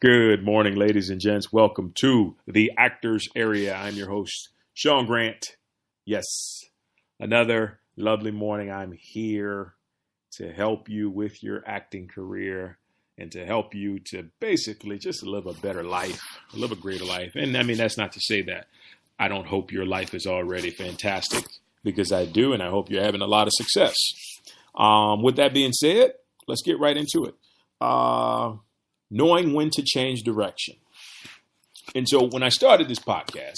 Good morning, ladies and gents. Welcome to the Actors Area. I'm your host, Sean Grant. Yes, another lovely morning. I'm here to help you with your acting career and to help you to basically just live a better life, live a greater life. And I mean, that's not to say that I don't hope your life is already fantastic, because I do, and I hope you're having a lot of success. With that being said, let's get right into it. Knowing when to change direction. And so when I started this podcast,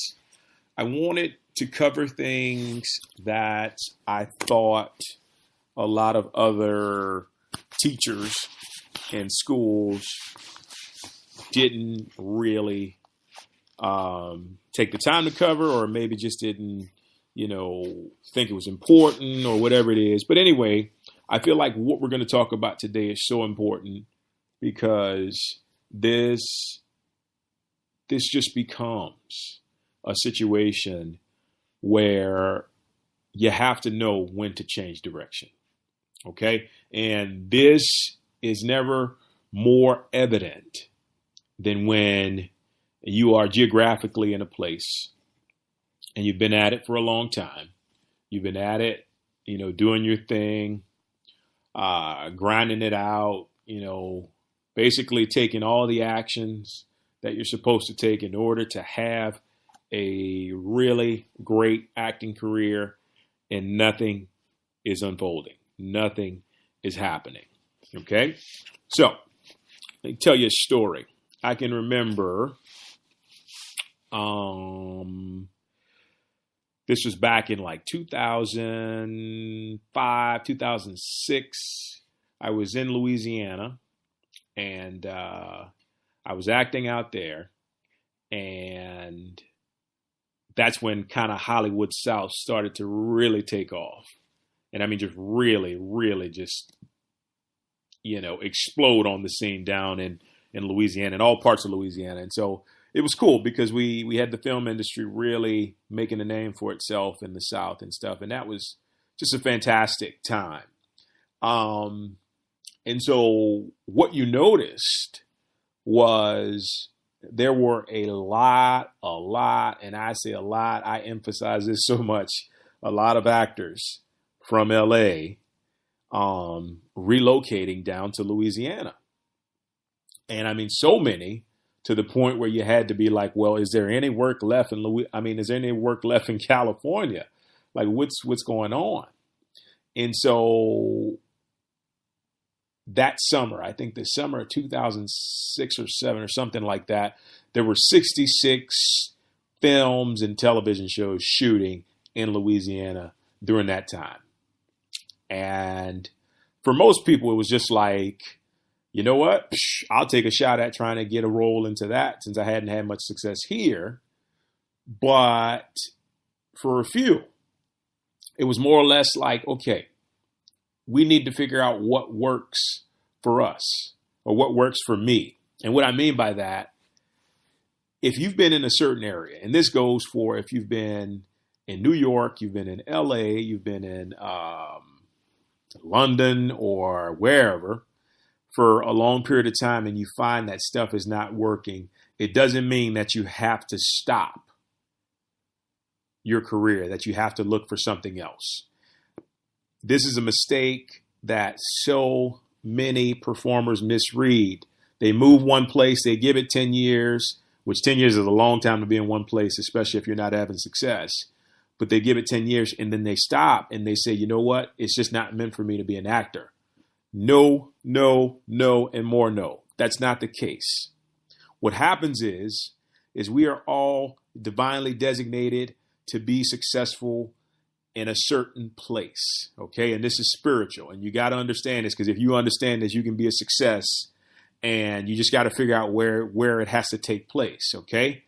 I wanted to cover things that I thought a lot of other teachers and schools didn't really take the time to cover, or maybe just didn't, think it was important or whatever it is. But anyway, I feel like what we're going to talk about today is so important, because this just becomes a situation where you have to know when to change direction. Okay. And this is never more evident than when you are geographically in a place and you've been at it for a long time. You've been at it, doing your thing, grinding it out, basically taking all the actions that you're supposed to take in order to have a really great acting career, and nothing is unfolding. Nothing is happening. Okay? So, let me tell you a story. I can remember this was back in like 2005, 2006. I was in Louisiana. And I was acting out there, and that's when kind of Hollywood South started to really take off. And I mean, just really, really just, explode on the scene down in Louisiana, in all parts of Louisiana. And so it was cool because we had the film industry really making a name for itself in the South and stuff. And that was just a fantastic time. And so what you noticed was there were a lot, and I say a lot, I emphasize this so much, a lot of actors from LA relocating down to Louisiana. And I mean, so many to the point where you had to be like, well, is there any work left is there any work left in California? Like, what's going on? And so that summer, I think the summer of 2006 or 7 or something like that, there were 66 films and television shows shooting in Louisiana during that time. And for most people, it was just like, you know what? I'll take a shot at trying to get a role into that, since I hadn't had much success here. But for a few, it was more or less like, okay, we need to figure out what works for us, or what works for me. And what I mean by that, if you've been in a certain area, and this goes for if you've been in New York, you've been in LA, you've been in London or wherever for a long period of time, and you find that stuff is not working, it doesn't mean that you have to stop your career, that you have to look for something else. This is a mistake that so many performers misread. They move one place, they give it 10 years, which 10 years is a long time to be in one place, especially if you're not having success. But they give it 10 years and then they stop and they say, you know what? It's just not meant for me to be an actor. No, no, no, and more no. That's not the case. What happens is we are all divinely designated to be successful in a certain place, okay? And this is spiritual, and you got to understand this, because if you understand this, you can be a success, and you just got to figure out where it has to take place, okay?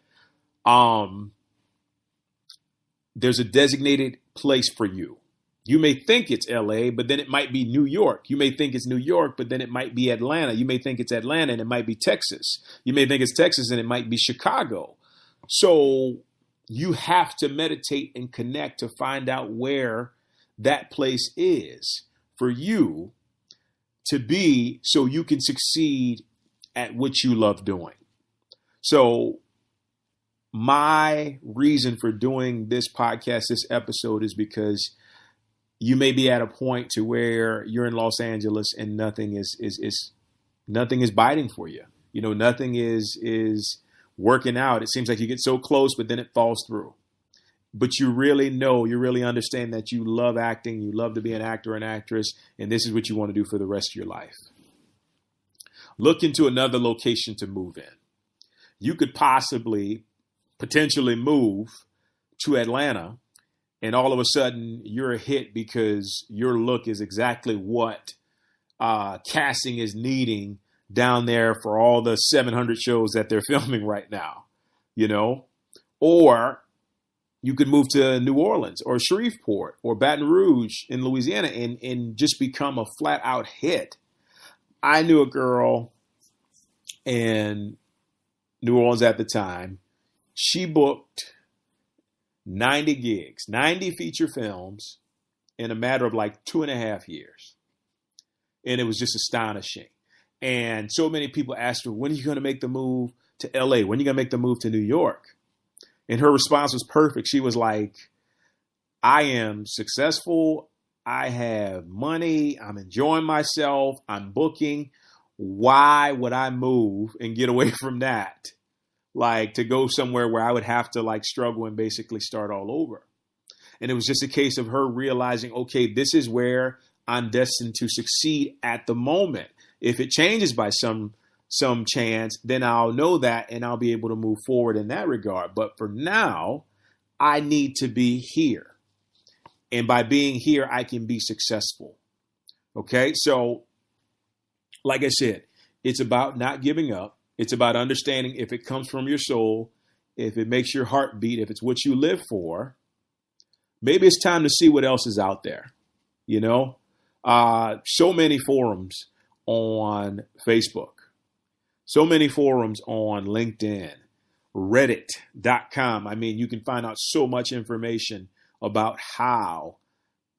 There's a designated place for you. You may think it's LA, but then it might be New York. You may think it's New York, but then it might be Atlanta. You may think it's Atlanta, and it might be Texas. You may think it's Texas, and it might be Chicago. So you have to meditate and connect to find out where that place is for you to be, so you can succeed at what you love doing. So my reason for doing this podcast, this episode, is because you may be at a point to where you're in Los Angeles and nothing is biting for you. You know, nothing is working out. It seems like you get so close, but then it falls through. But you really understand that you love acting, you love to be an actor or an actress, and this is what you want to do for the rest of your life. Look into another location to move in. You could potentially move to Atlanta, and all of a sudden you're a hit because your look is exactly what casting is needing down there for all the 700 shows that they're filming right now, you know? Or you could move to New Orleans or Shreveport or Baton Rouge in Louisiana and just become a flat out hit. I knew a girl in New Orleans at the time. She booked 90 gigs, 90 feature films in a matter of like 2.5 years. And it was just astonishing. And so many people asked her, when are you going to make the move to LA? When are you going to make the move to New York? And her response was perfect. She was like, I am successful. I have money. I'm enjoying myself. I'm booking. Why would I move and get away from that? Like to go somewhere where I would have to like struggle and basically start all over. And it was just a case of her realizing, okay, this is where I'm destined to succeed at the moment. If it changes by some chance, then I'll know that and I'll be able to move forward in that regard. But for now, I need to be here. And by being here, I can be successful. Okay, so like I said, it's about not giving up. It's about understanding if it comes from your soul, if it makes your heart beat, if it's what you live for, maybe it's time to see what else is out there. You know, so many forums on Facebook, so many forums on LinkedIn, Reddit.com. I mean, you can find out so much information about how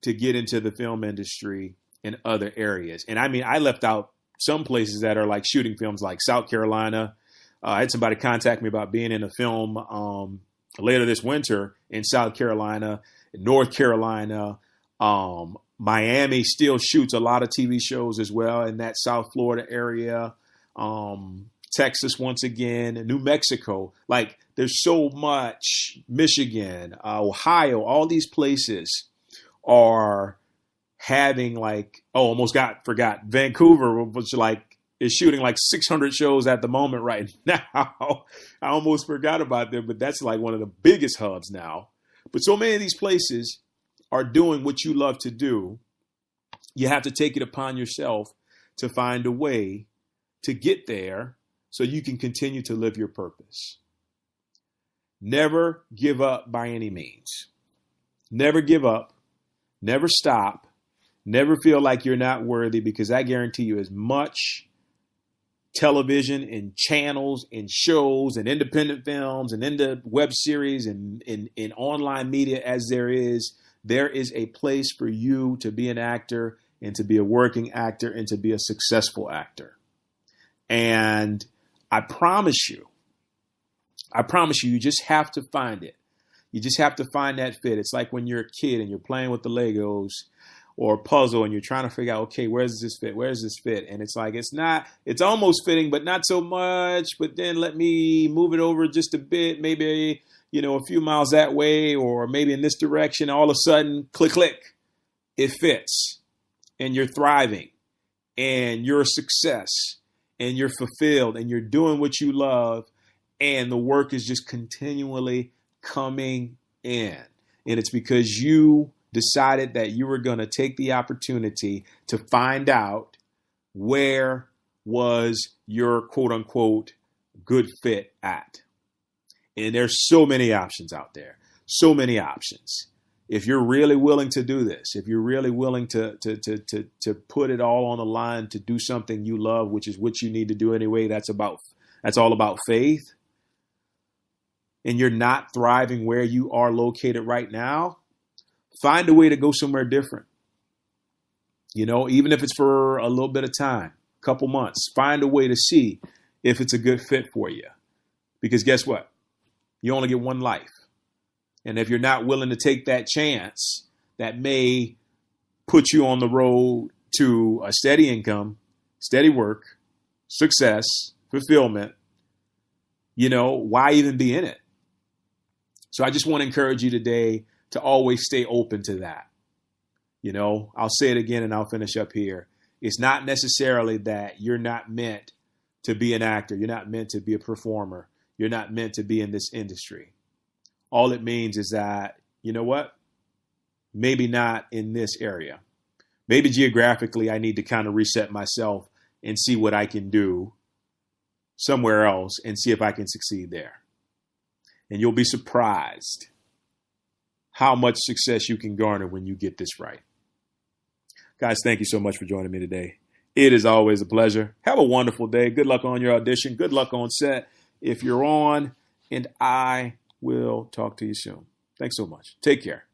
to get into the film industry in other areas. And I mean, I left out some places that are like shooting films like South Carolina. I had somebody contact me about being in a film later this winter in South Carolina, North Carolina. Miami still shoots a lot of TV shows as well in that South Florida area. Texas, once again, New Mexico. Like there's so much. Michigan, Ohio, all these places are having like, forgot. Vancouver was like, is shooting like 600 shows at the moment right now. I almost forgot about them, but that's like one of the biggest hubs now. But so many of these places are doing what you love to do. You have to take it upon yourself to find a way to get there so you can continue to live your purpose. Never give up by any means. Never give up. Never stop. Never feel like you're not worthy, because I guarantee you, as much television and channels and shows and independent films and into web series and in online media as there is a place for you to be an actor and to be a working actor and to be a successful actor. And I promise you, you just have to find it. You just have to find that fit. It's like when you're a kid and you're playing with the Legos or a puzzle and you're trying to figure out, okay, where does this fit? Where does this fit? And it's like, it's almost fitting, but not so much. But then let me move it over just a bit, maybe, a few miles that way, or maybe in this direction. All of a sudden, click, click, it fits. And you're thriving and you're a success and you're fulfilled and you're doing what you love. And the work is just continually coming in. And it's because you decided that you were going to take the opportunity to find out where was your quote unquote good fit at. And there's so many options out there, so many options. If you're really willing to do this, if you're really willing to put it all on the line to do something you love, which is what you need to do anyway, that's all about faith. And you're not thriving where you are located right now, find a way to go somewhere different. Even if it's for a little bit of time, a couple months, find a way to see if it's a good fit for you. Because guess what? You only get one life. And if you're not willing to take that chance, that may put you on the road to a steady income, steady work, success, fulfillment. Why even be in it? So I just want to encourage you today to always stay open to that. I'll say it again and I'll finish up here. It's not necessarily that you're not meant to be an actor. You're not meant to be a performer. You're not meant to be in this industry. All it means is that, you know what? Maybe not in this area. Maybe geographically, I need to kind of reset myself and see what I can do somewhere else and see if I can succeed there. And you'll be surprised how much success you can garner when you get this right. Guys, thank you so much for joining me today. It is always a pleasure. Have a wonderful day. Good luck on your audition. Good luck on set if you're on. And I will talk to you soon. Thanks so much. Take care.